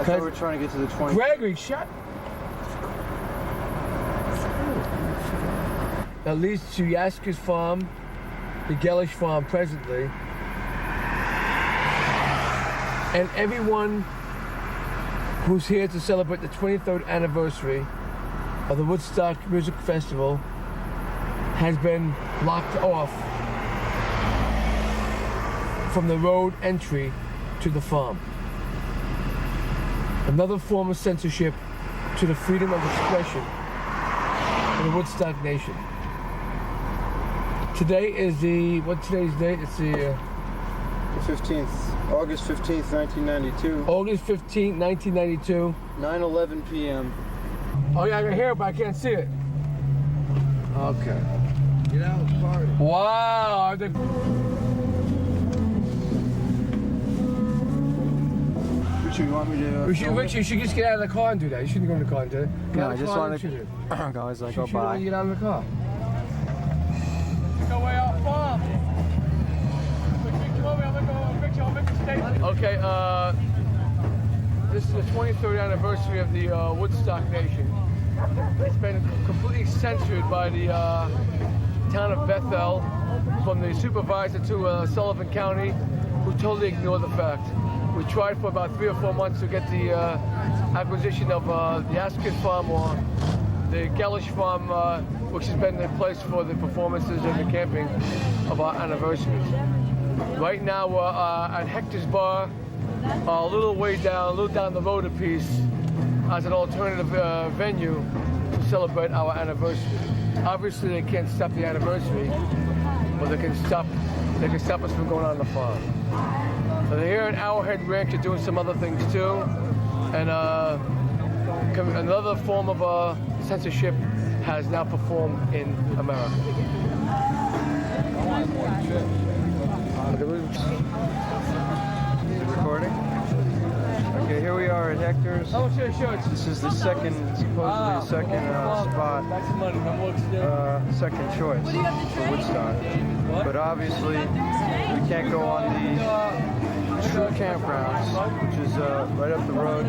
thought we were trying to get to the 20. Gregory, shut. That leads to Yasker's farm, the Gellish farm presently. And everyone who's here to celebrate the 23rd anniversary of the Woodstock Music Festival has been blocked off from the road entry to the farm. Another form of censorship to the freedom of expression in the Woodstock Nation. Today is today's date? It's the 15th, August 15th, 1992. August 15th, 1992. 9:11 p.m. Oh yeah, I can hear it, but I can't see it. Okay. Get out of the party. Wow. Richard, you want me to? Richard, you should just get out of the car and do that. You shouldn't go in the car and do it. No, I just wanted to go as I go by. Get out of the car. Go way out farm. Okay, this is the 23rd anniversary of the Woodstock Nation. It's been completely censored by the town of Bethel, from the supervisor to Sullivan County, who totally ignored the fact. We tried for about 3 or 4 months to get the acquisition of the Askin farm or the Gellish farm, which has been the place for the performances and the camping of our anniversaries. Right now we're at Hector's Bar, a little down the road a piece, as an alternative venue to celebrate our anniversary. Obviously they can't stop the anniversary, but they can stop us from going on the farm. So they're here at Arrowhead Ranch, are doing some other things too, and another form of censorship has now performed in America. Is it recording? Okay, here we are at Hector's. Oh, sure. This is the supposedly the second spot, second choice for Woodstock. But obviously, we can't go on the true campgrounds, which is right up the road.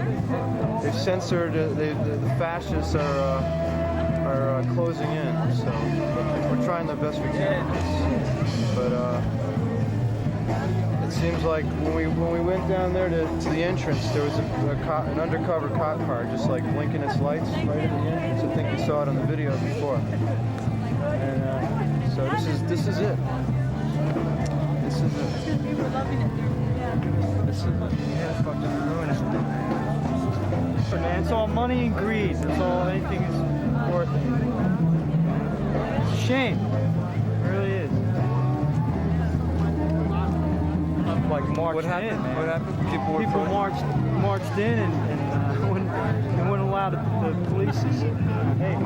They've censored, the fascists are closing in, so we're trying the best we can. But it seems like when we went down there to the entrance, there was an undercover cop car just like blinking its lights right at the entrance. I think we saw it on the video before. And so this is it. This is it. People are loving it. This is it. Yeah, fucking ruin it. Man, it's all money and greed. That's all anything is worth. It's a shame. It really is. Like marched What happened? in, man. What happened? People marched in and wouldn't allow the police to say, hey,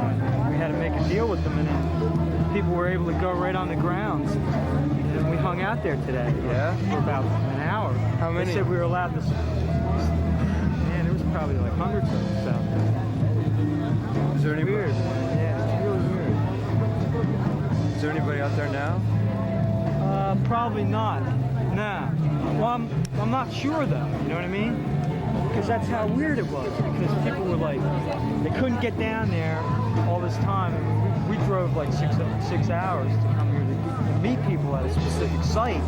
we had to make a deal with them, and then people were able to go right on the grounds. And we hung out there today. Yeah? For about an hour. How many? They said we were allowed to. Man, there was probably like hundreds of us out there. Is there anybody? Weird. Yeah, it's really weird. Is there anybody out there now? Probably not. Nah. Well, I'm not sure though. You know what I mean? Because that's how weird it was. Because people were like, they couldn't get down there all this time. I mean, we drove like six hours to come here to meet people at a specific site,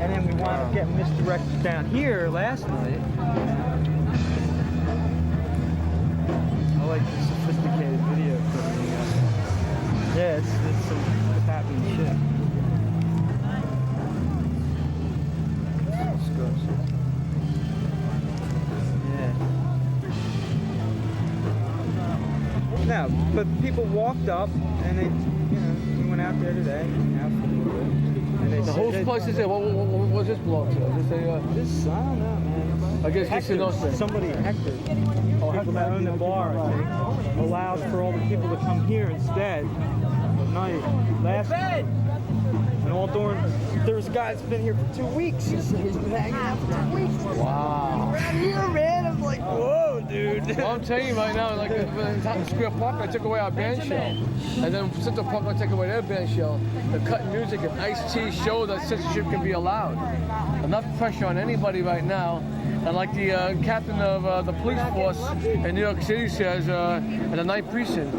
and then we wound up getting misdirected down here last night. I like the sophisticated video footage. Yeah, it's some happening shit. No, but people walked up and they, we went out there today. And they The whole place is there. What was this belong to? Is this This, I don't know, man. I guess Hector, somebody, Hector, people that own the bar, I think, allowed for all the people to come here instead at night. And all during, there's a guy that's been here for 2 weeks. He's been hanging out for 2 weeks. Wow. Right here, man. I'm like, whoa, dude. Well, I'm telling you right now, like in Times Square Park, I took away our band shell. And then Central Park, I took away their band shell. The cut music and Ice-T show that censorship can be allowed. Enough pressure on anybody right now. And like the captain of the police force in New York City says, at the 9th precinct,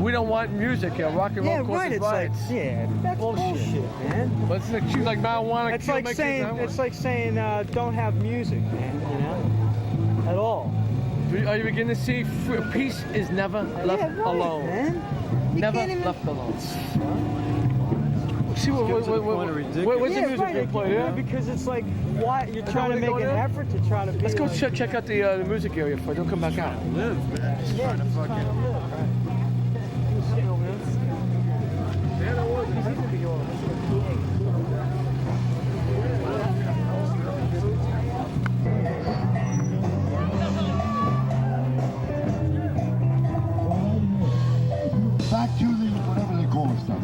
we don't want music here. Rock and roll Yeah, causes right. It's riots. like, yeah, that's bullshit, man. But it's like, like marijuana. It's like saying, don't have music, man. You know, at all. Are you beginning to see peace is never left alone? Man. Never left alone. See what's the music being played? Yeah, because it's like, why you're trying to make an effort to try to. Let's go check out the music area before don't come back out. Live, man. Just trying to fucking. Back to the whatever they call it stuff.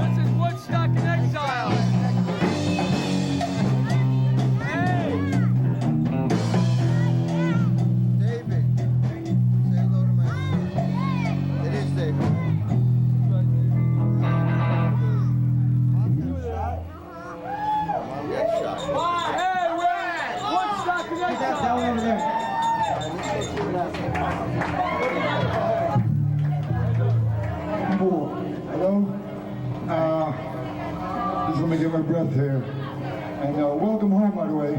This is Woodstock in Exile. David, say hello to my son. It is David. Hey, we're at Woodstock in Exile. Hello. Just let me get my breath here. And welcome home, by the way.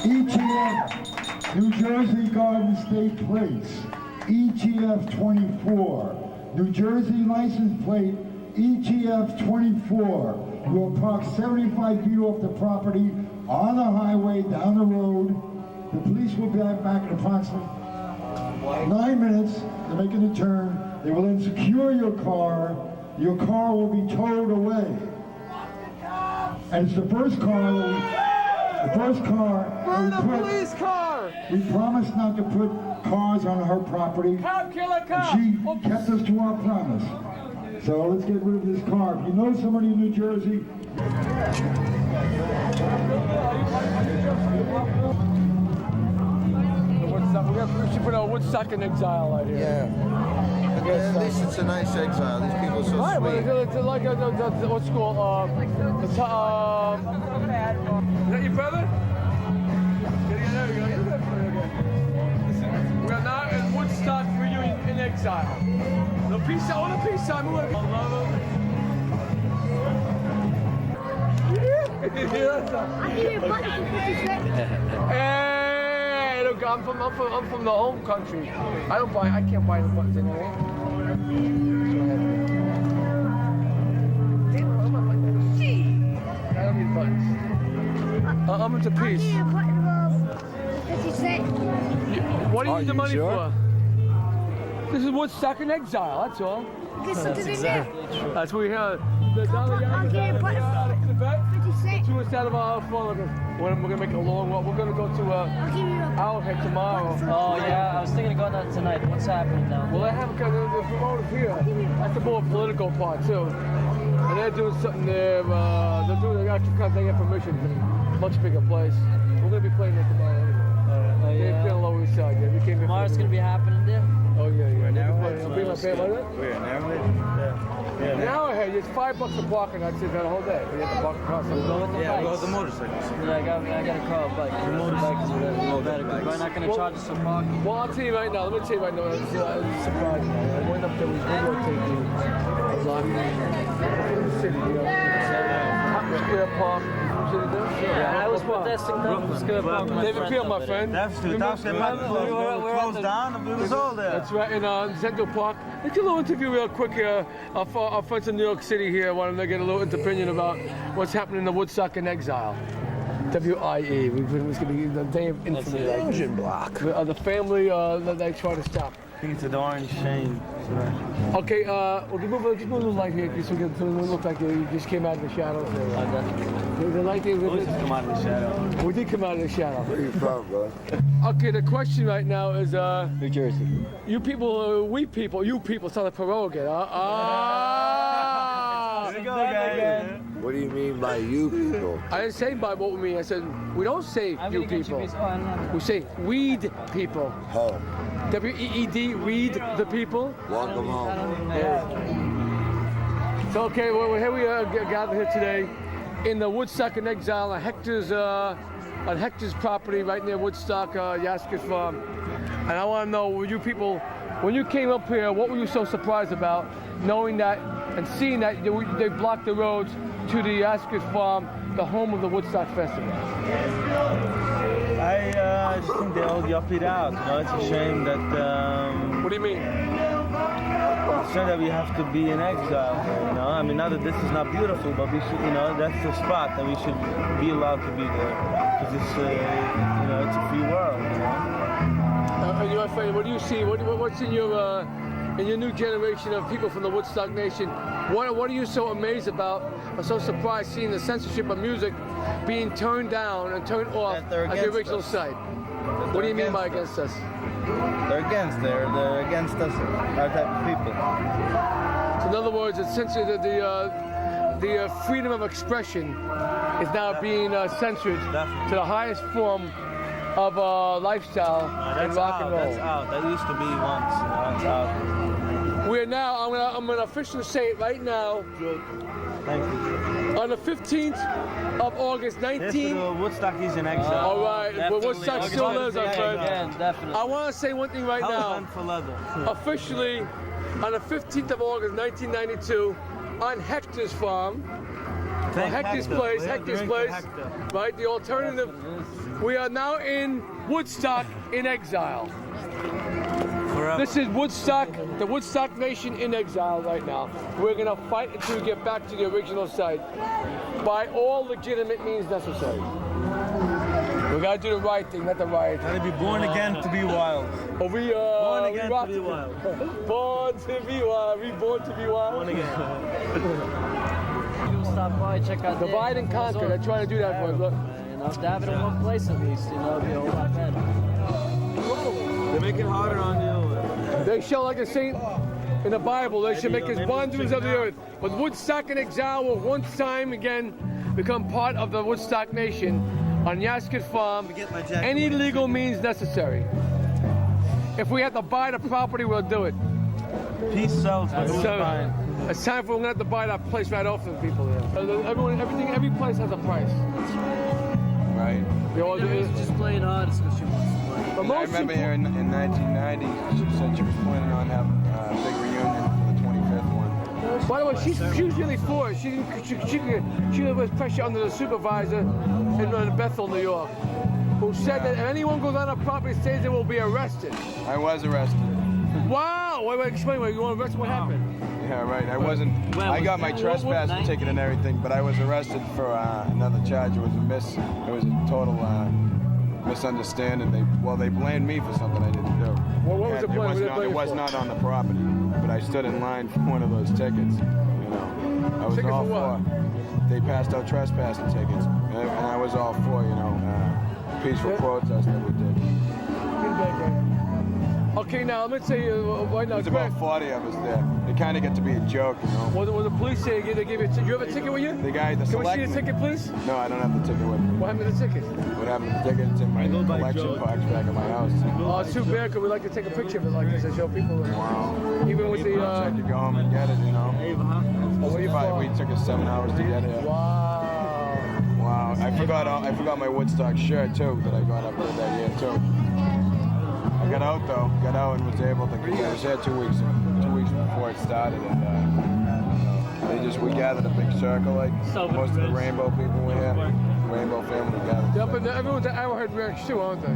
ETF, New Jersey Garden State Plates, ETF 24. New Jersey license plate, ETF 24. You will park 75 feet off the property, on the highway, down the road. The police will be back in approximately 9 minutes. They're making a turn. They will then secure your car. Your car will be towed away. And it's the first car that Burn a we put. police car! We promised not to put cars on her property. Cop, kill a cop! She kept us to our promise. So let's get rid of this car. If you know somebody in New Jersey, We should put a Woodstock in Exile out here. Yeah. At least it's a nice exile. These people are so Right, but sweet. it's like what's it called? Is that your brother? We are now in Woodstock reunion in Exile. The peace sign, the peace sign. I give you a button for 50 cents. Hey, look, I'm from the home country. I can't buy the buttons anymore. I don't need buttons. I'm into I give peace. you a button for 50 cents. What do you Are need the you money sure? for? This is Woodstock in Exile, that's all. Get something in there. That's what we have. I'll give you a button for 50 cents. 2 instead of our phone. We're gonna make a long walk. We're gonna go to I'll give you a Arrowhead tomorrow. Oh yeah, I was thinking of going out tonight. What's happening now? Well, they have kind of the promoter here. That's the more political part too. And they're doing something there. They actually get permission from a much bigger place. We're gonna be playing there tomorrow anyway. They're playing Lower East Side. Yeah, we came here. Tomorrow's gonna be happening there. Oh yeah, yeah. Arrowhead? I'll bring my band like that. We're in Arrowhead? An Arrowhead, it's $5 a parking. That's it for the whole day. We have to park the car somewhere. Yeah, we'll go with the motorcycles. Yeah, I got a car, bike. Motorbikes or whatever. We're not gonna charge us some parking. Well, I'll tell you right now. Let me tell you right now. It's a surprise. I went up there. We videotaped the lock in the city. Times Square Park. Yeah, I was protesting down David Peel, my friend. That's true. That's the closed down and we was all there. That's right, in Central Park. Let's do a little interview real quick here. Our friends in New York City here wanted to get a little opinion about what's happening in the Woodstock and Exile. WIE. It's going to be the day of infamy. It's an engine block. The family that they try to stop. I think it's an orange shame. Okay, well, just move a little light here, just so it doesn't look like you just came out of the shadows. The light there, We just come out of the shadow. we did come out of the shadow. Where you from, bro? Okay, the question right now is, New Jersey. you people, we people, you people, sound like Perot again, huh? Ah! There you go, guys. What do you mean by you people? I didn't say by what we mean. I said we don't say you people. We say weed people. Home. WEED, weed the people. Welcome home. So okay, well here we are gathered here today in the Woodstock and Exile on Hector's property right near Woodstock, Yaskis Farm. And I want to know, you people, when you came up here, what were you so surprised about, knowing that and seeing that they blocked the roads to the Yaskis Farm, the home of the Woodstock Festival? I just think they all yuppied out. You know, it's a shame that. What do you mean? It's shame that we have to be in exile. You know, I mean, not that this is not beautiful, but we should, you know, that's the spot, and we should be allowed to be there because it's, you know, it's a free world. You know? And your friend, what do you see? What's in your new generation of people from the Woodstock Nation? What are you so amazed about, or so surprised seeing the censorship of music being turned down and turned off at the original site? What do you mean by against us? They're against us, our type of people. So in other words, it's essentially the freedom of expression is now being censored to the highest form of lifestyle in rock and roll. That's out. That used to be once. That's out. We are now, I'm gonna officially say it right now, Thank you. on the 15th of August, This is Woodstock is in exile. All right, but Woodstock still lives, our friend. Yeah, definitely. I want to say one thing right now. Hell for leather. Officially, on the 15th of August, 1992, on Hector's farm, or Hector's place, right? The alternative. We are now in Woodstock in exile. Forever. This is Woodstock, the Woodstock Nation in exile right now. We're gonna fight until we get back to the original site by all legitimate means necessary. We gotta do the right thing, not the right. Gotta be born again to be wild. Oh, we Born again rock to be wild. Born to be wild. Reborn to be wild. Born again. You'll stop by, check out Divide and conquer. They're trying to do that for us. Look. You know, to have it in one place at least, you know, it'd be a whole lot better. They make it harder on you. They shall, like a saint in the Bible, they should make his wanderings of the earth. But Woodstock and Exile will once time again become part of the Woodstock Nation on Yaskis Farm. Any legal means necessary. If we have to buy the property, we'll do it. Peace sells, but who's buying? It's time for we're gonna have to buy that place right off the people here. Every place has a price. Right. They all do. It's just playing artists because she wants the money. But I most remember people, here in 1990, she said she was planning on having a big reunion for the 25th one. by the way, she was really for it. She was pressure under the supervisor in Bethel, New York, who said that if anyone goes on a property and stays there will be arrested. I was arrested. Wow! Wait, explain. You want to arrest? What happened? Yeah, right. I got my trespassing ticket and everything, but I was arrested for another charge. It was a total misunderstanding. They blamed me for something I didn't do. Well, what was the blame? It was not on the property, but I stood in line for one of those tickets. You know, I was Ticket all for what? for. They passed out trespassing tickets, and I was all for, peaceful protest that we did. Okay, now let me tell you right now. There's about 40 of us there. It kind of get to be a joke, you know. When the police say they give you a ticket, you have a ticket with you? The guy, the Can we see selectman. the ticket, please? No, I don't have the ticket with me. What happened to the ticket? What happened to the ticket? It's in my collection box back at my house. Oh, it's too bad because we like to take a picture of it like this and show people. Wow. Even with the. I could go home and get it, you know. What do you thought? We took us 7 hours to get here. Wow. Wow. I forgot my Woodstock shirt too that I got up there that year too. I got out though. Got out and was able to. I was there 2 weeks before it started, and we gathered a big circle like most of the Rainbow people were here. rainbow family gathered. Yep, and everyone's at Arrowhead Ranch too, aren't they?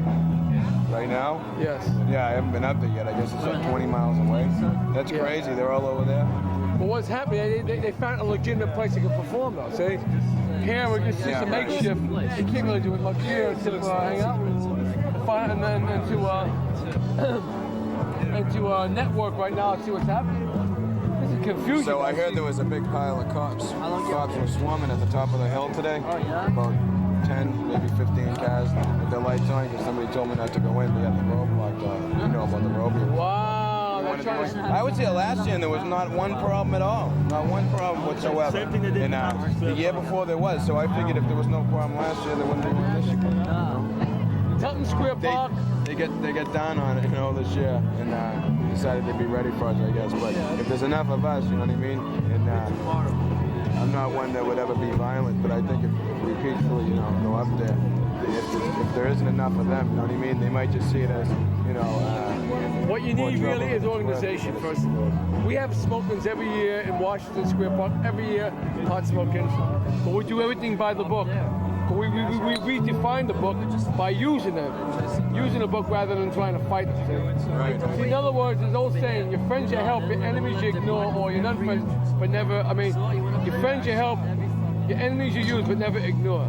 Right now? Yes. Yeah, I haven't been up there yet. I guess it's like 20 miles away. That's Yeah. crazy. They're all over there. But what's happening? They found a legitimate place they can perform though. See, here we're just a makeshift. You can't really do it much here to hang out and then and to network right now and see what's happening. This is confusion. So I heard there was a big pile of cops. Cops were swarming at the top of the hill today. Oh, yeah? About 10, maybe 15 cars with their lights on because somebody told me not to go in. They had the road blocked off. You know about the road. Wow, they're trying to. I would say last year there was not one problem at all. Not one problem whatsoever. Same thing they did And the year before there was. So I figured if there was no problem last year, there wouldn't be one this year. Tilton Square Park. They get down on it, this year, and decided they'd be ready for us, I guess. But if there's enough of us, you know what I mean? And I'm not one that would ever be violent, but I think if we peacefully, go up there, if there isn't enough of them, you know what I mean? They might just see it as, What you need really is organization first. We have smoke-ins every year in Washington Square Park, every year, hot smoke-ins. But we do everything by the book. We redefine the book by using it. Using the book rather than trying to fight it. Right. See, in other words, there's an old saying, your friends you help, your enemies you ignore, or your non-friends, but never, your friends you help, your enemies you use, but never ignore.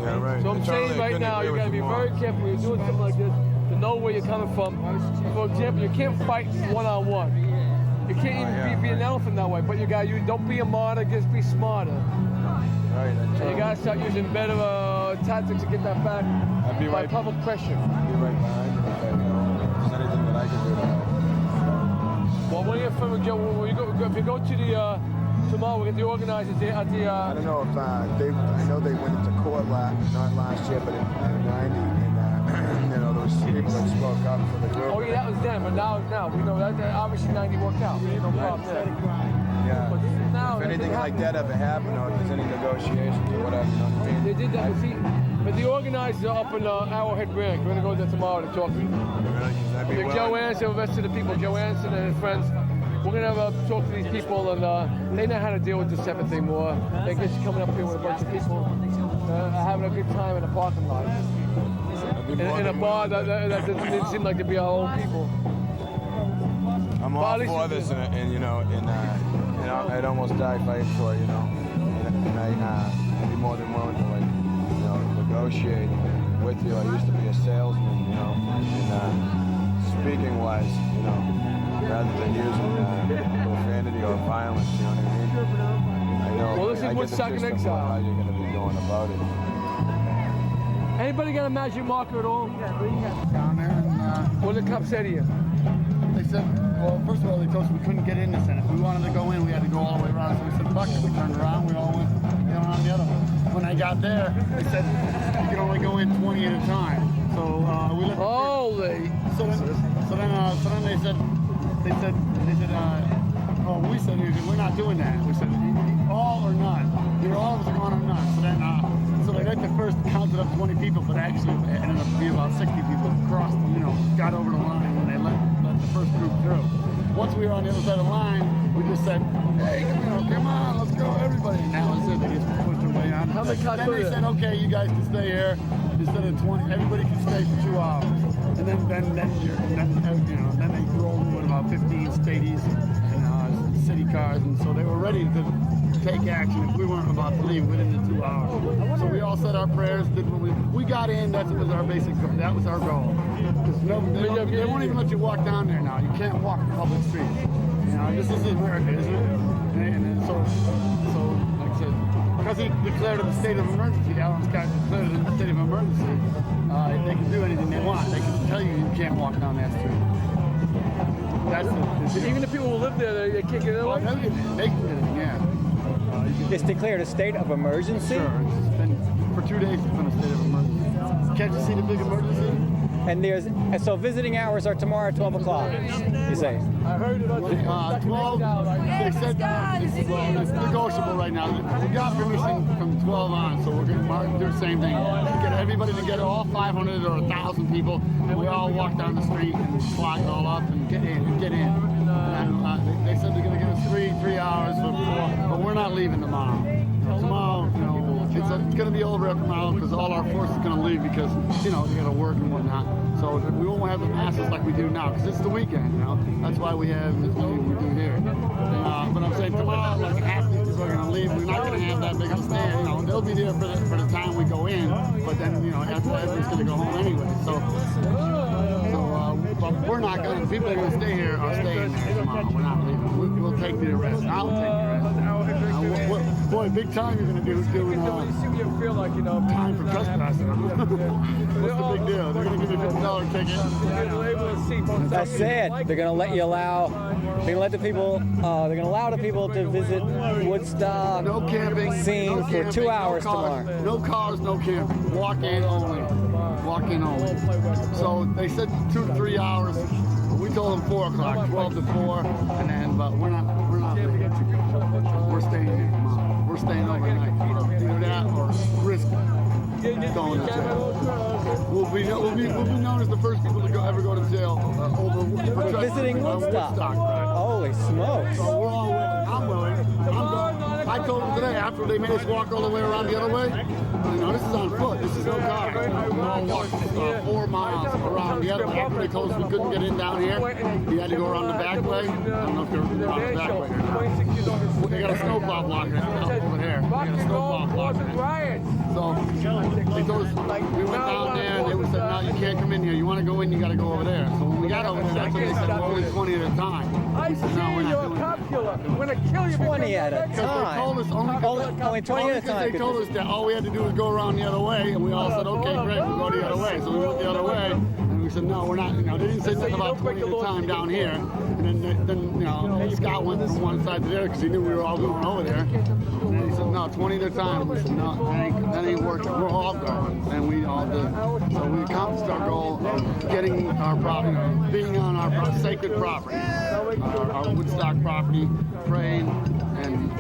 Yeah, right. So I'm saying right now, you gotta be very careful when you're doing something like this, to know where you're coming from. For example, you can't fight one-on-one. You can't even be an elephant that way, but you gotta don't be a martyr, just be smarter. Right. And you gotta start using better tactics to get that back by public pressure. I'll be right behind you if there's anything that I can do to help. Well, when you're from Joe, if you go to the tomorrow, we get the organizers at the. I don't know if I know they went into court not last year, but in '90, and there was people that spoke up for the group. Oh yeah, that was them, but now we know that obviously '90 worked out. No problem there. Yeah. But now, if anything like that ever happened, or if there's any negotiations or whatever, you know what I mean? they did that. But the organizers are up in Arrowhead Ranch. We're gonna go there tomorrow to talk to them. That'd be Joe Anson, the rest of the people, Joe Anson and his friends. We're gonna talk to these people, and they know how to deal with this type of thing more. They get you coming up here with a bunch of people, having a good time in a parking lot, in a bar that doesn't seem like to be our own people. I'm all for this, and I'd almost die fighting for it, and I'd be more than willing to negotiate with you. I used to be a salesman, and speaking wise, rather than using profanity or violence, you know what I mean? I know. Well, this is Woodstock and Exile. How you're going to be going about it. Anybody got a magic marker at all? Down there, and What did the cops say to you? they said, well, first of all, they told us we couldn't get in the Senate. If we wanted to go in, we had to go all the way around. So we said, fuck it. We turned around, we all went on the other one. When I got there, they said you can only go in 20 at a time. So we looked. Holy! So then they said, we said, we're not doing that. We said, all or none. Either all of us are going or none. So they like the first counted up 20 people, but actually it ended up being about 60 people crossed, got over the line when they let the first group through. Once we were on the other side of the line, we just said, hey, come on, let's go, everybody. And that was it. They just pushed their way on. How many cops Then were they there? said, okay, you guys can stay here. Instead of 20, everybody can stay for 2 hours. And then they rolled with about 15 stadies and city cars, and so they were ready to take action if we weren't about to leave within the 2 hours. So we all said our prayers, did what we got in. That was our that was our goal. They won't even let you walk down there now. You can't walk the public streets. This is America, isn't it? And so like I said, because he declared it a state of emergency, Alan Scott declared it a state of emergency. They can do anything they want. They can tell you can't walk down that street. That's Even the people who live there, they can't get it away? They can get it, yeah. It's declared a state of emergency? Sure. It's been, for 2 days, it's been a state of emergency. Can't you see the big emergency? And so visiting hours are tomorrow at 12 o'clock, you say? I heard it on 12, they said it's negotiable right now. We got permission from 12 on, so we're going to do the same thing. Get everybody together, all 500 or 1,000 people, and we all walk down the street and clock it all up and get in. And they said they're going to give us 3 hours for 4, but we're not leaving tomorrow. Tomorrow, we'll it's going to be over after tomorrow because all our force is going to leave because, you know, they got to work and whatnot. So we won't have the masses like we do now because it's the weekend, you know. That's why we have this meeting we do here. But I'm saying tomorrow, like half these people are going to leave. We're not going to have that big of a stand. You know, they'll be there for the time we go in, but then, you know, after that, everybody's going to go home anyway. But we're not going to. The people that are going to stay here are staying there tomorrow. We're not leaving. We'll take the arrest. I'll take the arrest. Boy, big time you're going to do is doing time for trespassing. What's the big deal? They're going to give you a $50 ticket. That's it. They're going to let you allow. They're going to let the people. They're going to allow the people to visit Woodstock. No camping. Scene no for camping, 2 hours no cars, tomorrow. No cars, no camping. Walk in only. Walk in only. So they said 2 to 3 hours. We told them 4 o'clock, 12 to 4, and then, but we're not. We're staying here tomorrow. We're staying overnight. Either that or risk going to jail. We'll be known as the first people to ever go to jail for visiting Woodstock. Holy smokes! So we're all willing. I'm willing. I told them today after they made us walk all the way around the other way. You know, this is on foot. This is no car. We all walked 4 miles around the other way. After they told us we couldn't get in down here, we had to go around the back way. I don't know if they're around the back way or not. They got a snowplow blocking it over there. They got a snowplow blocking it. So they told us, we went down there and they said, no, you can't come in here. You want to go in, you got to go over there. So when we got over there, that's when they said, well, only 20 at a time. I see you're a cop killer. I'm going to kill you. 20 at a time. They told us only 20 at a time. They told us that all we had to do was go around the other way, and we all said, okay, great, we'll go the other way. So we went the other way, and we said, no, we're not. You know, they didn't say something about 20 at a time down here. And then you know, Scott went from one side to the other because he knew we were all going over there. And then he said, no, 20 at a time. We said, no, that ain't working. We're all going, and we all did. So we accomplished our goal of getting our property, being on our sacred property, our Woodstock property, praying, and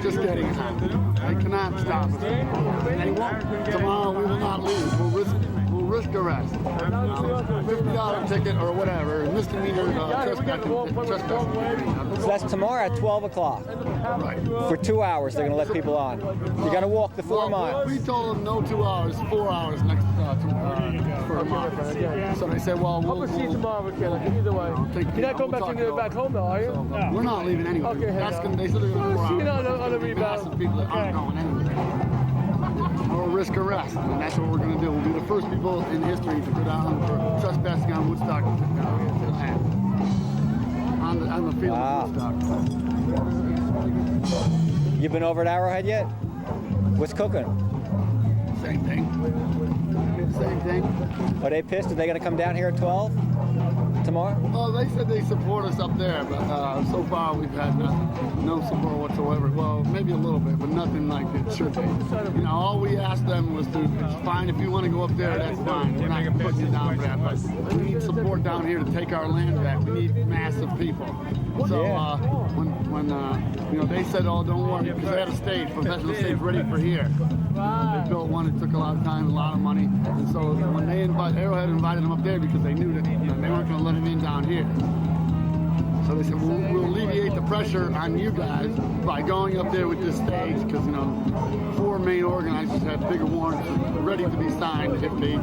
just getting it on. They cannot stop us. They won't. Tomorrow we will not leave. We'll risk arrest. $50 ticket or whatever. Misdemeanor trespassing. So that's tomorrow at 12 o'clock. Right. For 2 hours, they're going to let people on. You got to walk the 4 miles. We told them no 2 hours, 4 hours next for tomorrow. So they said, well, we'll see you tomorrow, McKenna. Either way. You're not going back home, though, are you? No. We're not leaving anyway. Okay, They said they're going to go around. On the rebound. People that aren't going anywhere. Or risk arrest, and that's what we're going to do. We'll be the first people in history to go down for trespassing on Woodstock land. On the field of Woodstock. You been over at Arrowhead yet? What's cooking? Same thing. Same thing. Are they pissed? Are they going to come down here at 12 tomorrow? Well, they said they support us up there, but so far we've had no support whatsoever. Well, maybe a little bit, but nothing like it should be. You know, all we asked them was to, it's fine if you want to go up there, that's fine. We're not putting you down for that, but we need support down here to take our land back. We need massive people. So when you know, they said, oh, don't worry, because they had a stage, professional stage ready for here. They built one, it took a lot of time, a lot of money, and so when they Arrowhead invited them up there because they knew that they weren't going to let him in down here. So they said, we'll alleviate the pressure on you guys by going up there with this stage, because, you know, 4 main organizers had bigger warrants ready to be signed if they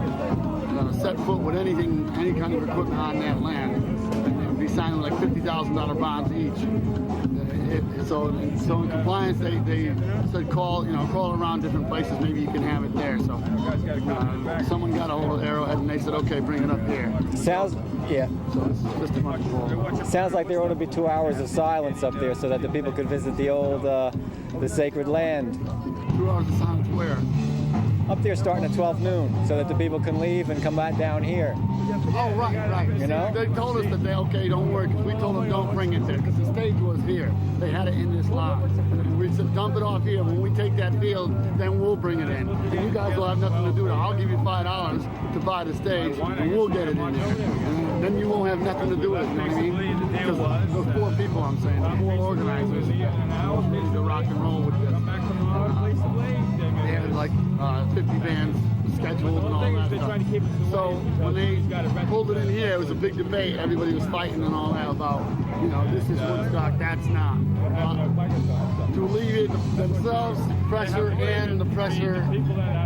set foot with any kind of equipment on that land. And they would be signing like $50,000 bonds each. So in compliance, they said call around different places. Maybe you can have it there. So someone got a hold of Arrowhead and they said, okay, bring it up here. Sounds So it's just a much more. Sounds like there ought to be 2 hours of silence up there so that the people could visit the old the sacred land. 2 hours of silence where? Up there starting at 12 noon so that the people can leave and come back down here. Oh, right. You know? They told us that okay, don't worry, because we told them don't bring it there, because the stage was here. They had it in this lot. And we said, dump it off here. When we take that field, then we'll bring it in. And you guys will have nothing to do with it. I'll give you $5 to buy the stage, and we'll get it in there. And then you won't have nothing to do with it, you know what I mean? Because those 4 people, I'm saying, the 4 organizers, ready to rock and roll with this. They had like 50 bands, schedules and all that stuff. So when they pulled it in here, it was a big debate. Everybody was fighting and all that about, you know, this is Woodstock, that's not. To alleviate themselves, pressure, and the pressure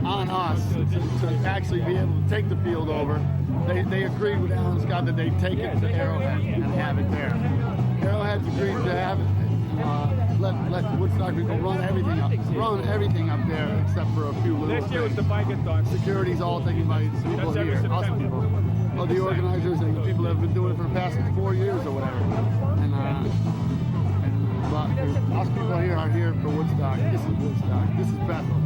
on us to actually be able to take the field over, they agreed with Alan Scott that they take it to Arrowhead and have it there. Arrowhead's agreed to have it. Let Woodstock people run everything up there except for a few little things. Security's all taken by the people here, us people, or the organizers and the people that have been doing it for the past 4 years or whatever. But us people here are here for Woodstock. This is Woodstock. This is Bethel.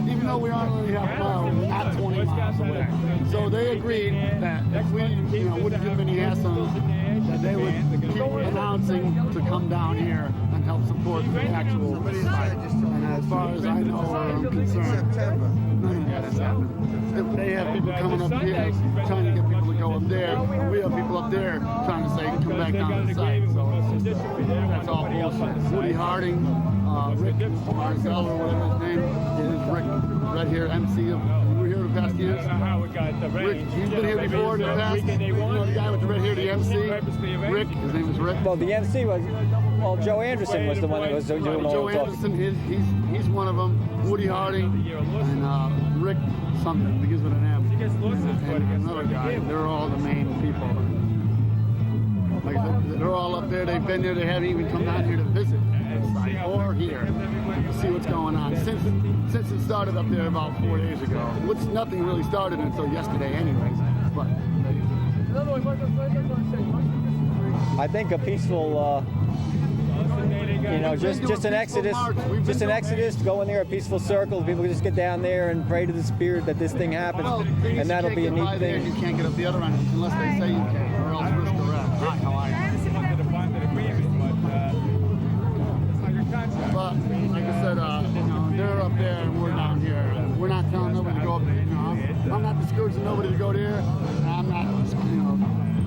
Even though we aren't only half a mile, we're not 20 miles away. So they agreed that if we, you know, wouldn't give any ass on that they would keep announcing to come down here and help support the actual site. And as far as I know or I'm concerned, none of that has happened. If they have people coming up here trying to get people to go up there, we have people up there trying to say come back down to the site. So that's all bullshit. Woody Harding, Rick Exile or whatever his name is, Rick, right here, MC of. The past years. Rick, you've been here before in the past. You know the guy with the red hair, the MC? Rick, his name was Rick. Well, the MC was, well, Joe Anderson was the one that was doing all the Joe Anderson, he's one of them. Woody Harding and Rick something, begins with an M. And another guy. They're all the main people. Like I said, they're all up there. They've been there. They haven't even come down here to visit the site or here to see what's going on. Since it started up there about 4 days ago, which nothing really started until yesterday anyways, but I think a peaceful, you know, just an exodus, go in there, a peaceful circle, people can just get down there and pray to the spirit that this thing happens, and that'll be a neat thing. You can't get up the other end unless they say you can, or else risk arrest. Not how I am. But like I said, you know, they're up there and we're down here. We're not telling nobody to go up there. You know, I'm not discouraging nobody to go there. And I'm not, you know,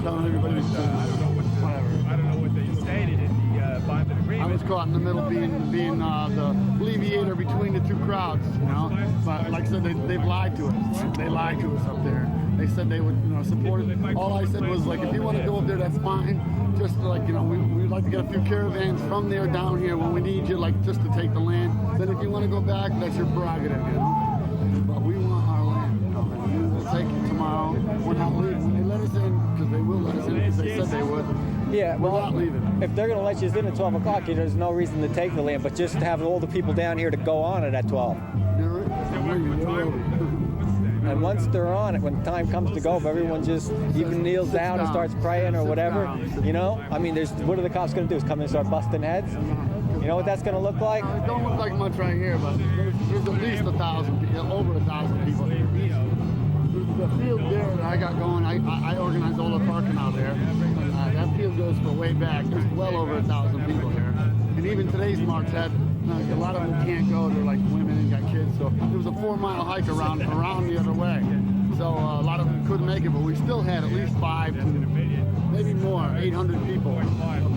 telling everybody to whatever. I don't know what they stated in the bonded agreement. I was caught in the middle, being the alleviator between the two crowds. You know, but like I said, they've lied to us. They lied to us up there. They said they would, you know, support it. All I said was like, if you want to go up there, that's fine. Just like, you know, we'd like to get a few caravans from there down here when we need you, like just to take the land. Then if you want to go back, that's your prerogative, you know. But we want our land, you know, and we will take it tomorrow. We're not leaving. They let us in because they will let us in because they said they would. Yeah, well, we're not leaving. If they're going to let you in at 12 o'clock, there's no reason to take the land, but just to have all the people down here to go on it at 12. And once they're on it, when the time comes to go, if everyone just even kneels down and starts praying or whatever, you know, I mean, what are the cops going to do? Is come in and start busting heads? You know what that's going to look like? It don't look like much right here, but there's at least 1,000 people, over 1,000 people here. The field there that I got going, I organized all the parking out there. That field goes for way back. There's well over 1,000 people here. And even today's march had, a lot of them can't go. They're like women and got kids. So there was a 4-mile hike around the other way. So a lot of them couldn't make it, but we still had at least 5 to maybe more, 800 people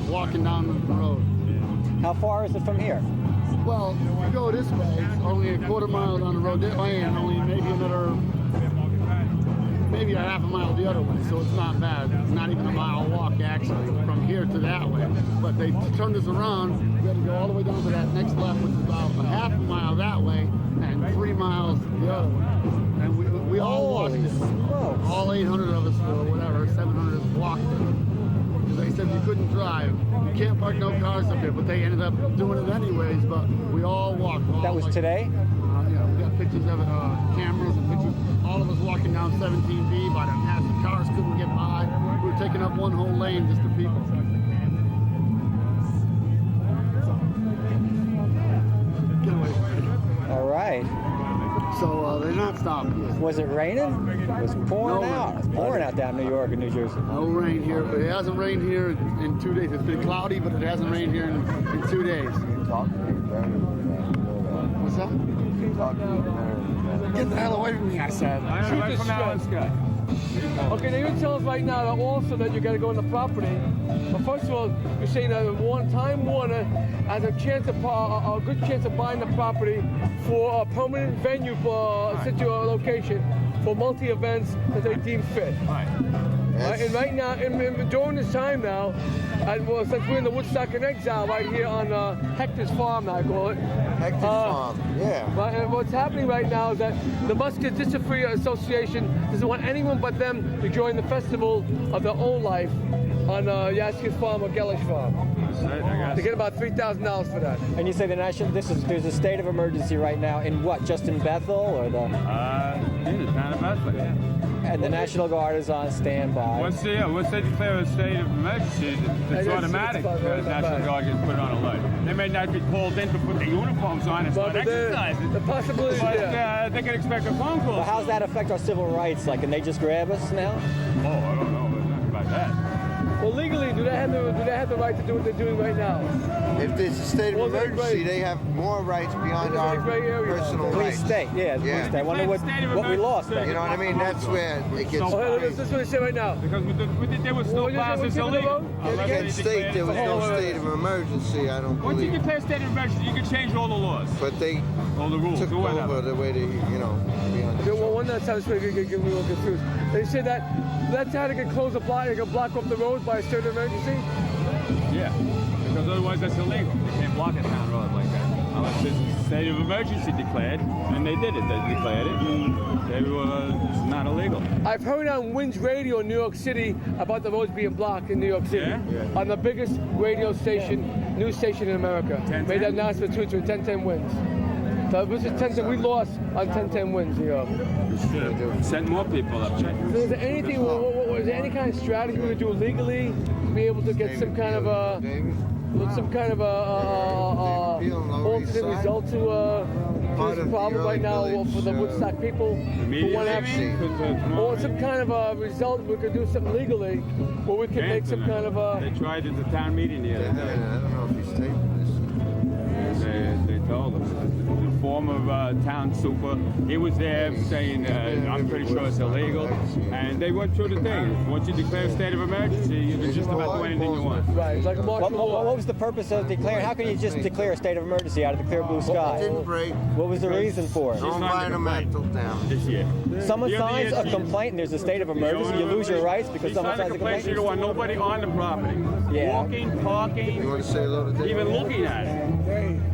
walking down the road. How far is it from here? Well, if you go this way, it's only a quarter mile down the road that way, and only maybe a half a mile the other way, so it's not bad. It's not even a mile walk, actually, from here to that way. But they turned us around. We had to go all the way down to that next left, which is about a half a mile that way, and 3 miles the other way. And we all walked it. All 800 of us, or whatever, 700 of us walked it. Because they said you couldn't drive. You can't park no cars up there, but they ended up doing it anyways, but we all walked. That was today? Yeah, we got pictures of it, cameras and pictures. All of us walking down 17B by the massive cars couldn't get by. We were taking up one whole lane just to people. Get away. All right. So they're not stopping. Was it raining? It was pouring out. It was pouring out down in New York and New Jersey. No rain here. It hasn't rained here in 2 days. It's been cloudy, but it hasn't rained here in 2 days. What's that? Get the hell away from me, I said. Shoot this shit. Okay, now you tell us right now that also that you got to go on the property. But first of all, you're saying that Time Warner has a good chance of buying the property for a permanent venue for a location for multi-events that they deem fit. Right. And right now, during this time now, well, since we're in the Woodstock and Exile right here on Hector's Farm, I call it. Hector's Farm, yeah. Right, and what's happening right now is that the Musket District Free Association doesn't want anyone but them to join the festival of their own life on Yaski's Farm or Gellish Farm. They get about $3,000 for that. And you say there's a state of emergency right now in what? Just in Bethel or the? In the town of Bethel, yeah. And the National Guard is on standby. Once they declare a state of emergency, it's automatic. The National Guard gets put on alert. They may not be called in to put their uniforms on and start exercising. The possibility, but they can expect a phone call. Well, how's that affect our civil rights? Like, can they just grab us now? Oh, I don't know. There's nothing about that. Well, legally, do they have the right to do what they're doing right now? If there's a state of emergency, they have more rights beyond our personal rights. Police state, yeah. Police state. I wonder what we lost. You know what I mean? That's where it gets. This is what they say right now. Because there was no plazas illegal. In Kent State, there was no state of emergency. I don't Once you believe. declare state of emergency, you can change all the laws. But they all the rules took or whatever. over the way they, beyond. Well, one time I was getting a little confused. They said that's how they can close a block. They can block off the road by a state of emergency. Yeah, because otherwise that's illegal. You can't block a town road like that. Unless there's a state of emergency declared, and they did it. They declared it, and it's not illegal. I've heard on Winds Radio in New York City about the roads being blocked in New York City. Yeah? On the biggest radio station, news station in America. 1010? Made that announcement through 1010 Winds. So this is 1010. We lost on 1010 Winds, New York. We should have sent more people up. So is there anything? Is there any kind of strategy we could do legally to be able to get some kind of alternate result to this problem right now for the Woodstock people who want to have or some kind of a result we could do something legally where we can make some kind of a. They tried at the town meeting the other day. I don't know if he's taping They told us. The former town super, he was there saying, I'm pretty sure it's illegal. And they went through the thing. Once you declare a state of emergency, you can just about do anything you want. Right, it's like a martial law. What was the purpose of declaring? How can you just declare a state of emergency out of the clear blue sky? Didn't break. What was the reason for it? No environmental damage. This year. Someone signs a complaint and there's a state of emergency, you lose your rights because someone signs a complaint? You don't want nobody on the property. Yeah. Walking, parking, You want to say hello to David? even looking at it.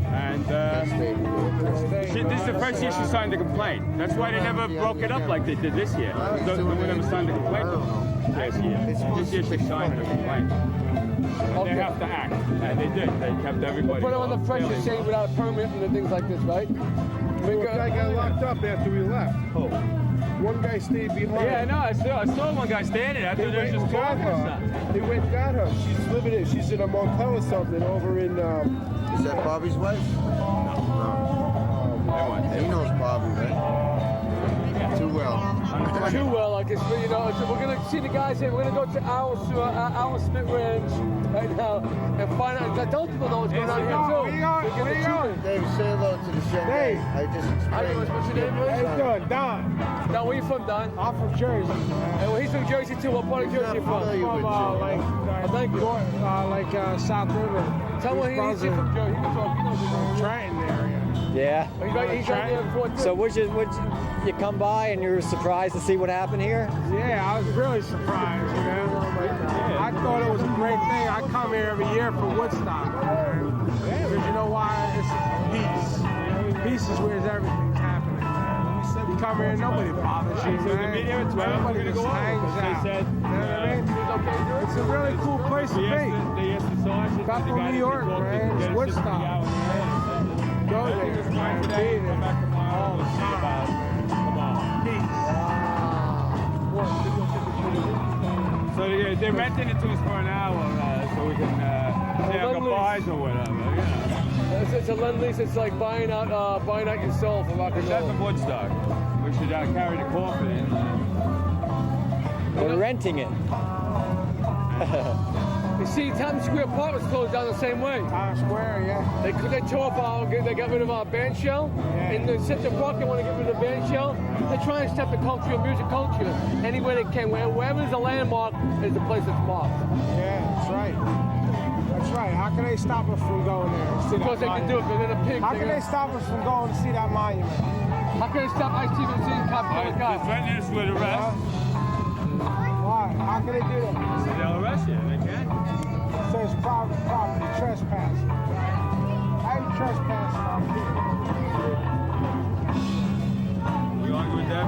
And this is the first year she signed the complaint. That's why they never broke it up like they did this year. No one ever signed the complaint last year. This year she signed the complaint. And they have to act. And they did. They kept everybody. Put it on the pressure saying without a permit and things like this, right? One guy got locked up after we left. Oh. One guy stayed behind. Yeah, no, I saw one guy standing out there. They just talking or something. They went and got her. She's in a motel or something over in. Is that Bobby's wife? No. He knows Bobby, right? Too well. Too well, I guess. We're gonna see the guys here. We're gonna go to our Smith Ranch right now and find out. Adult people know what's going on here too. Where you going? Dave, say hello to the show. Dave. I just explained. What's your name? How you doing, Don? Don, where you from, Don? I'm from Jersey. And well, he's from Jersey too. What part of Jersey you from? South River. Tell me he's from Jersey. He knows Trenton area. Yeah. He's right there in Fort So would you come by and you were surprised to see what happened here? Yeah, I was really surprised, you know. I thought it was a great thing. I come here every year for Woodstock. Because you know why? It's peace. Peace is where everything's happening. You come here and nobody bothers you, man. Everybody just hangs out. You know what I mean? It's a really cool place to be. Bethel, New York, man. It's Woodstock. Go there. Be there. So they're renting it to us for an hour so we can say our goodbyes or whatever. Yeah. It's a lend lease. It's like buying out your soul for rock and That's roll. a Woodstock. We should carry the coffin in. We're renting it. You see, Times Square Park was closed down the same way. Times Square, yeah. They tore up they got rid of our band shell. In the Central Park, they want to get rid of the band shell. They're trying to stop the culture, music culture, any way they can. Wherever there's a landmark, is the place that's marked. Yeah, that's right. That's right. How can they stop us from going there? Because they can do it, but then a pig. How can they stop us from going to see that monument? How can I stop Ice-T from seeing cops kill a guy? Threatening us with arrest. Why? How can they do that? So they'll arrest you. They can. It says private property trespassing. How you trespassing on people? We argue with them.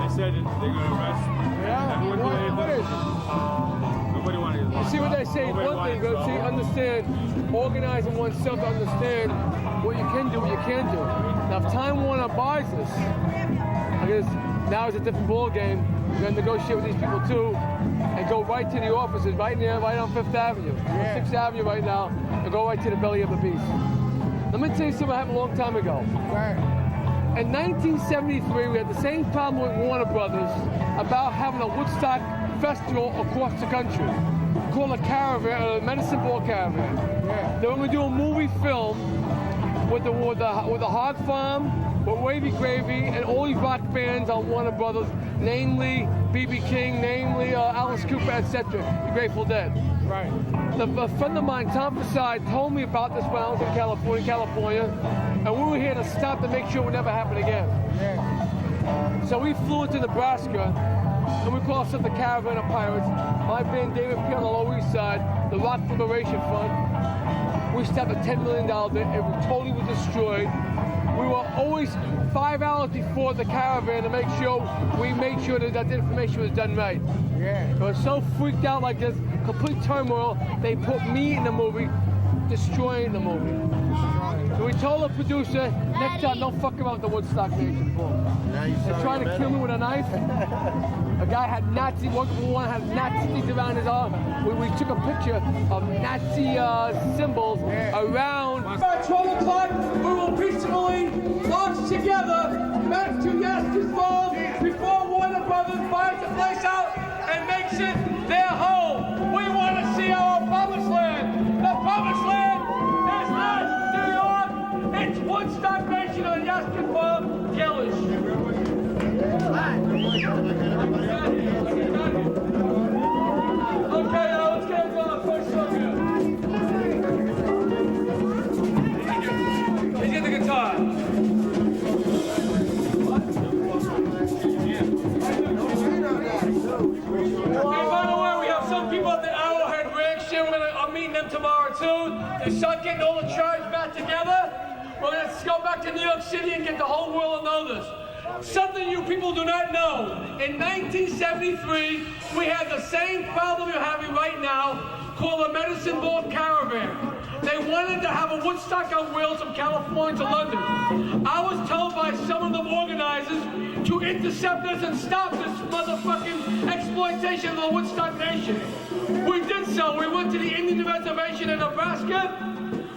They said that they're going to arrest. Yeah. Everyone What do is it? Nobody wanted to. You see what they say? One thing, but see, understand, organizing oneself to understand what you can do, what you can't do. Now, if Time Warner buys this, I guess now it's a different ball game. We're going to negotiate with these people too, and go right to the offices, right there, right on Fifth Avenue, 6th Avenue right now, and go right to the belly of the beast. Let me tell you something that happened a long time ago. In 1973, we had the same problem with Warner Brothers about having a Woodstock festival across the country called a caravan, a Medicine Ball Caravan. They were going to do a movie film with the Hog Farm, with Wavy Gravy, and all these rock bands on Warner Brothers, namely B.B. King, namely Alice Cooper, etc. The Grateful Dead. Right. A friend of mine, Tom Faside, told me about this when I was in California, and we were here to stop to make sure it would never happen again. Yeah. So we flew into Nebraska, and we crossed up the Caravan of Pirates. My band, David P. on the Lower East Side, the Rock Liberation Fund. We stopped a $10 million bit. It was totally destroyed. We were always 5 hours before the caravan to make sure that the information was done right. Yeah. I was so freaked out like this, complete turmoil, they put me in the movie, destroying the movie. So we told the producer, next time don't fuck around with the Woodstock Nation film. They're trying to kill me with a knife. A guy had one had Nazi things around his arm. We took a picture of Nazi symbols around. At 12 o'clock, we will peacefully march together back to Yaskin's Falls before Warner Brothers buys the place out and makes it their home. We want to see our promised land. The promised land is not New York. It's Woodstock Nation on Yaskin Farm, Gellish. Okay, let's get into our first song here. Let's get the guitar. Hey, by the way, we have some people at the Arrowhead Ranch here. I'm meeting them tomorrow too. They start getting all the tribes back together. We're going to go back to New York City and get the whole world to know this. Something you people do not know. In 1973, we had the same problem you're having right now, called the Medicine Ball Caravan. They wanted to have a Woodstock on wheels from California to London. I was told by some of the organizers to intercept us and stop this motherfucking exploitation of the Woodstock Nation. We did so. We went to the Indian Reservation in Nebraska.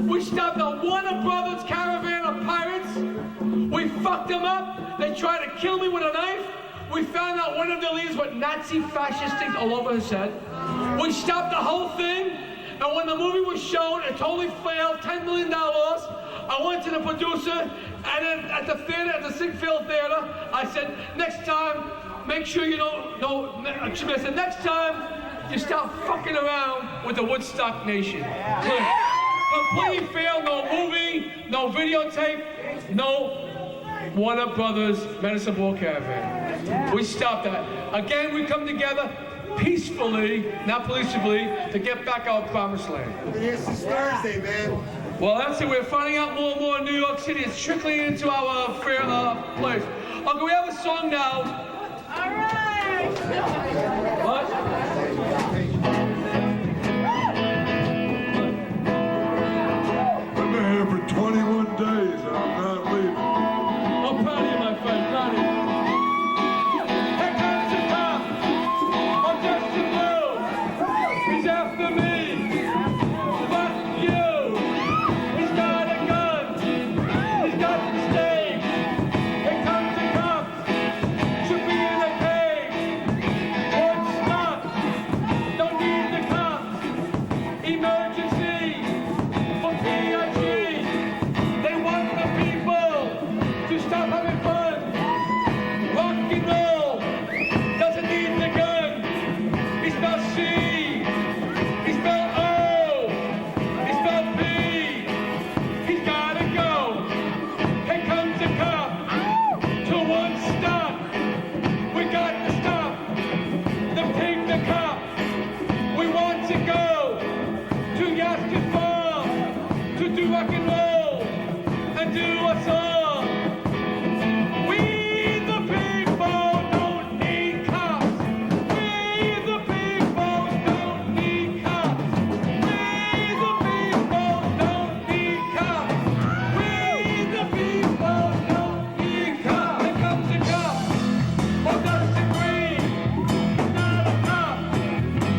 We stopped the Warner Brothers Caravan of Pirates. We fucked them up. They tried to kill me with a knife. We found out one of their leaders with Nazi fascist things all over his head. We stopped the whole thing. And when the movie was shown, it totally failed, $10 million loss. I went to the producer, and then at the theater, at the Sigfield Theater, I said, next time, make sure you I said, next time, you stop fucking around with the Woodstock Nation. Completely failed, no movie, no videotape, no Warner Brothers Medicine Ball Caravan. We stopped that. Again, we come together peacefully, not policeably, to get back our promised land. This is Thursday, man. Well, that's it. We're finding out more and more in New York City. It's trickling into our fair place. Okay, we have a song now. All right. What? I've been here for 21 days and I'm not leaving. I'm proud of you, my friend. Proud of you. Here comes the top. I'm Justin Blue. He's after me. Fuck you. He's got a gun. He's got the stage. Here comes the cops. Should be in a cage. Woodstock. Don't need the cops. Emergency. For PIG. They want the people to stop having fun. Rock and roll doesn't need the gun. He smells C. He smells to go, to Gaston Farm, to do rock and roll, and do us all. We the people don't need cops. We the people don't need cops. We the people don't need cops. We the people don't need cops. Here comes the cop. Oh, Dustin Green. Not a cop.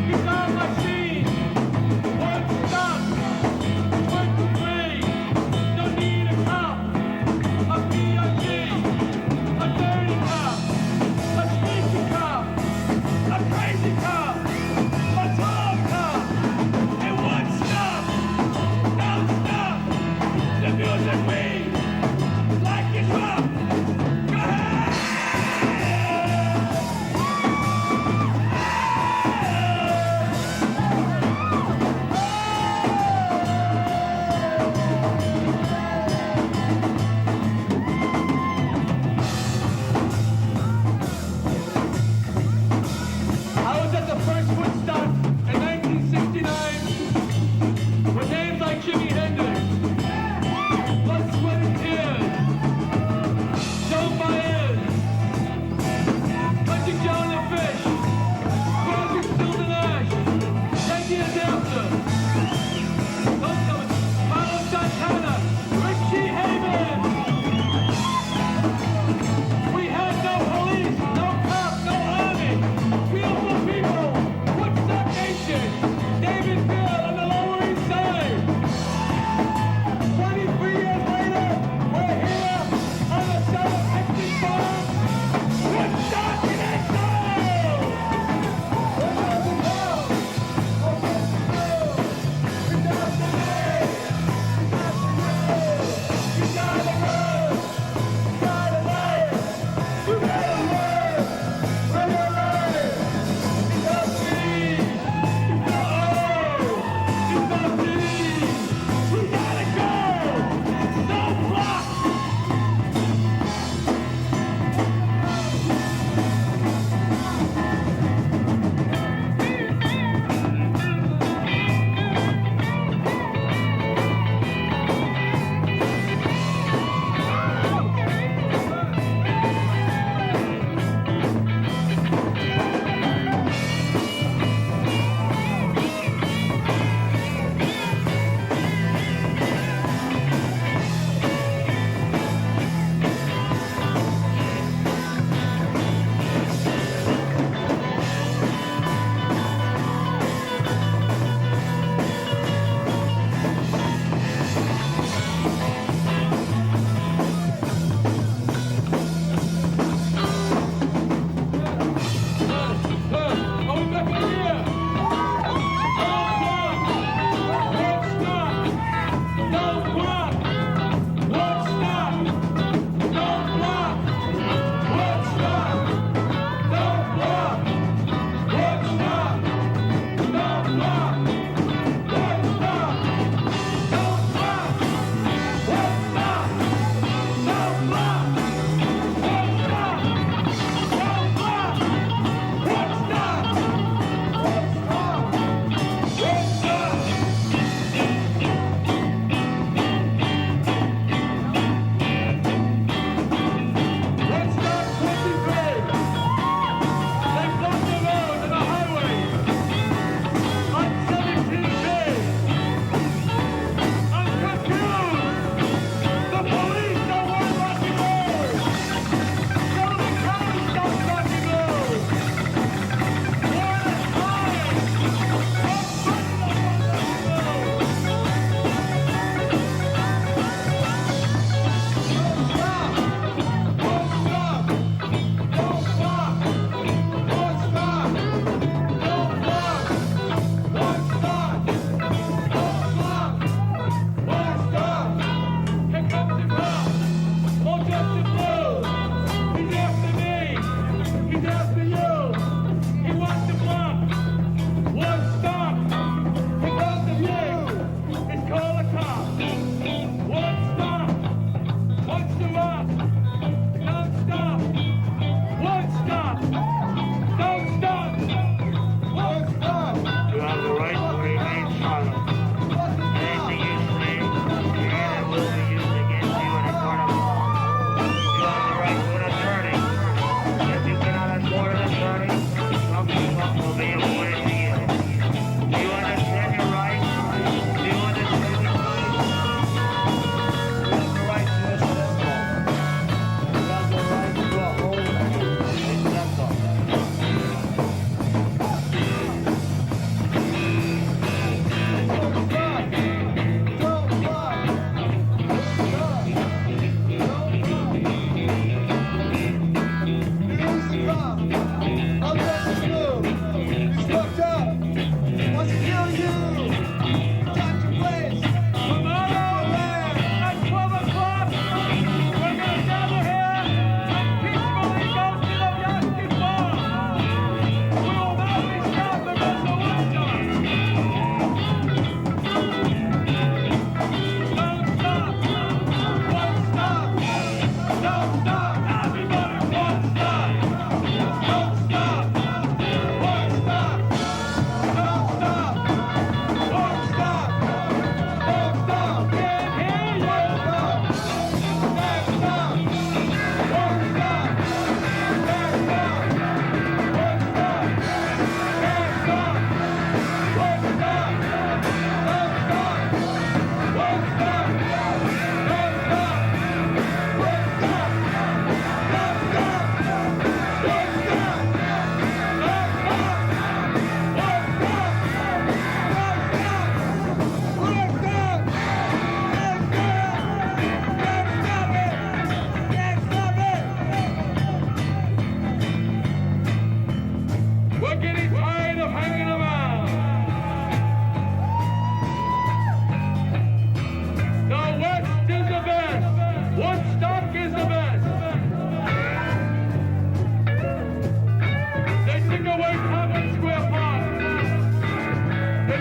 He's on my scene. One stop. 23. Don't need a cop.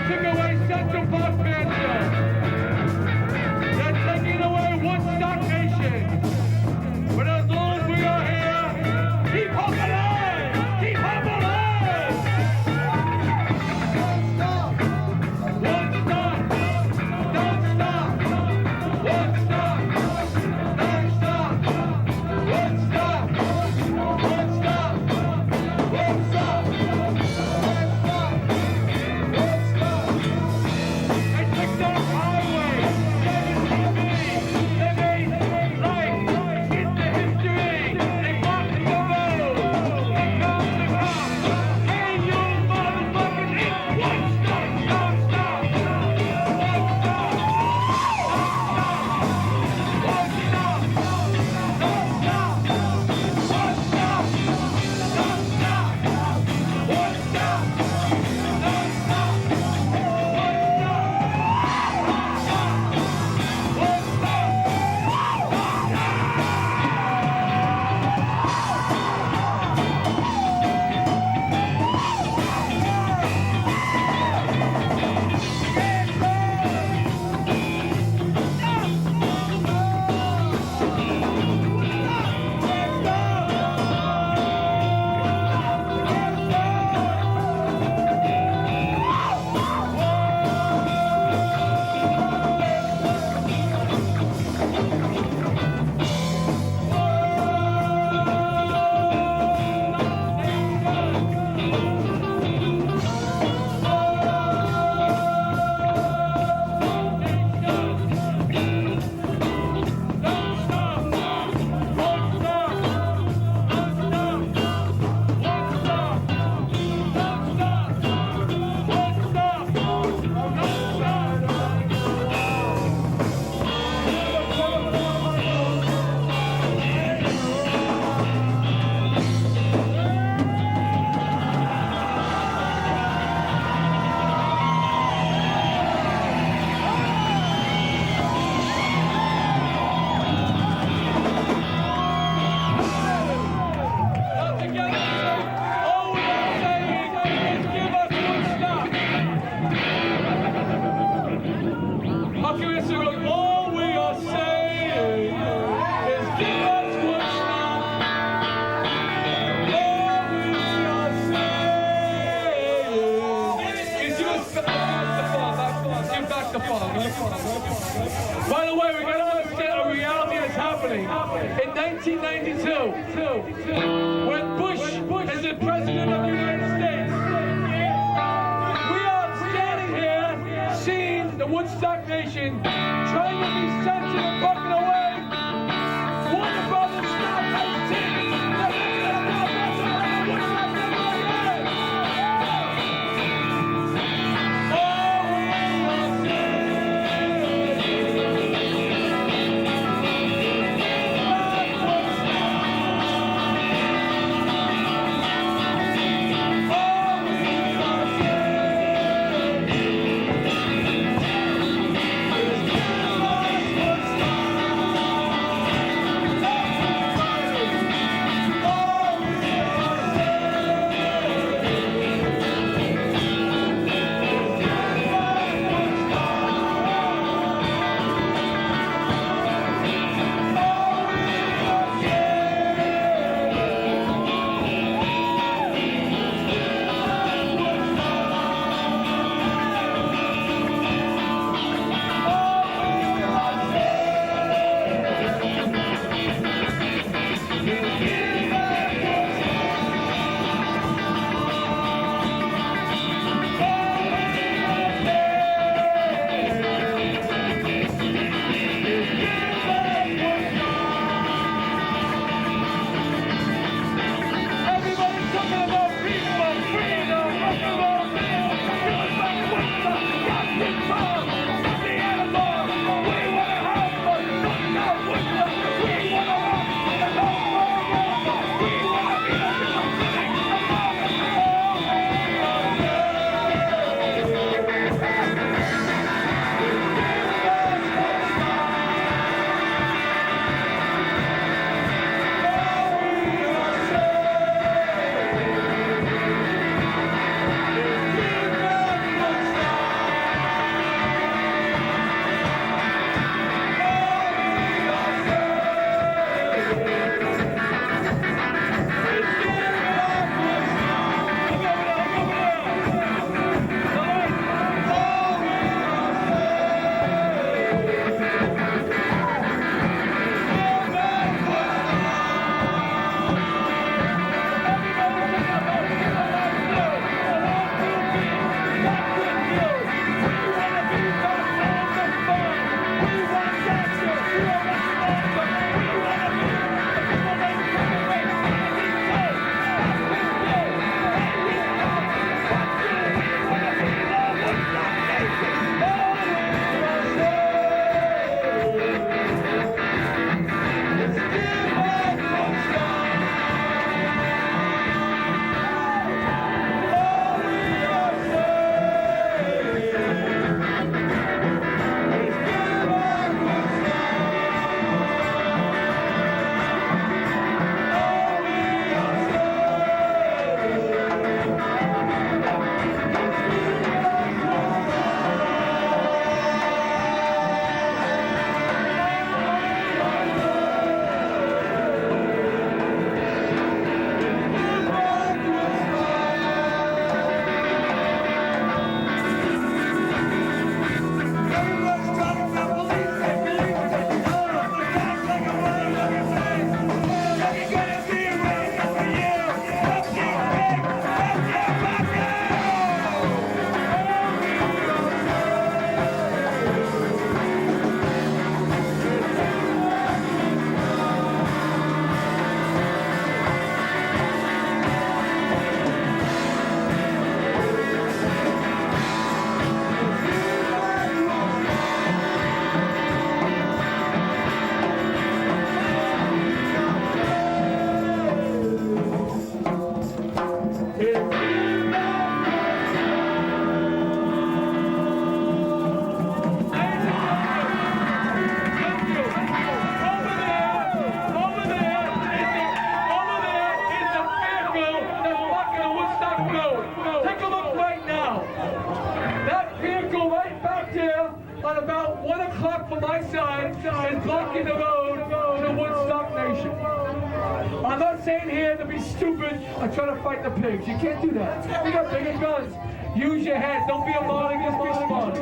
took away Central Park Fairfield. They're taking away Woodstock Nation. But as long as we are here, keep hope alive! Keep hope alive! Don't stop! Don't stop! Don't stop! Don't stop! Don't stop! Don't stop! Don't stop! They took down highway 17B. They made life into history. They blocked the road. They calmed the cops. Hey, you motherfuckers, it's Woodstock. Don't stop. Don't stop. Don't stop. Don't stop. Don't stop. Don't stop. Woodstock. Don't stop. All we are saying is give us Woodstock. All we are saying is give us back the fun. By the way, we got to understand a reality that's happening. In 1992, when Bush is the president of the United States, we are standing here seeing the Woodstock Nation trying to be censored and fucking away. Warner Brothers stop hesitation. at about 1 o'clock from my side is blocking the road to Woodstock Nation. I'm not saying here to be stupid or try to fight the pigs. You can't do that. We got bigger guns. Use your head. Don't be a martyr, just be smart.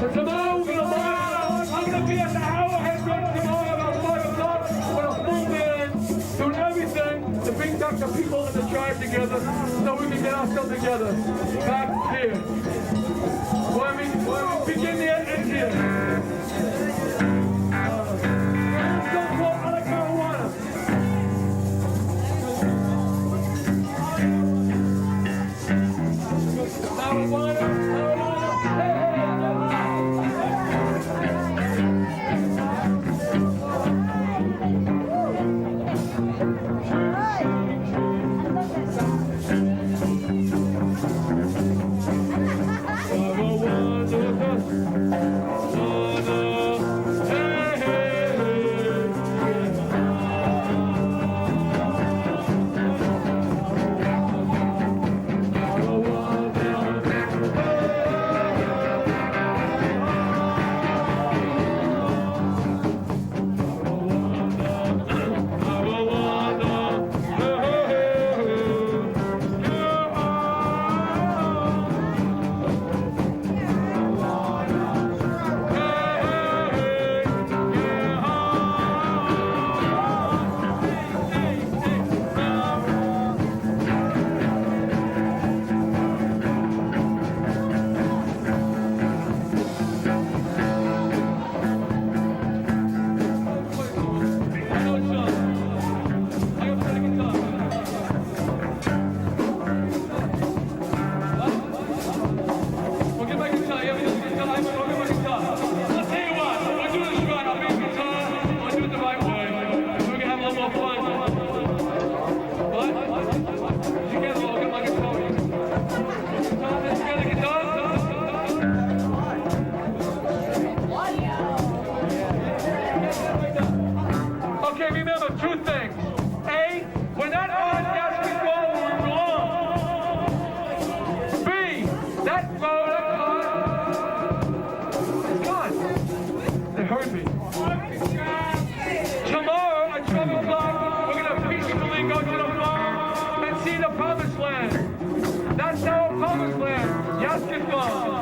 So tomorrow we're gonna march. I'm gonna be at the Arrowhead Road tomorrow about 5 o'clock with a full man doing everything to bring back the people and the tribe together so we can get ourselves together back here. When we begin the end here. Don't quote I like marijuana. Marijuana, hey, Okay, remember two things. A, we're not on basketball where we belong. B, that road is gone. They heard me. Tomorrow at 12 o'clock, we're going to peacefully go to the farm and see the promised land. That's our promised land. Yaskatball.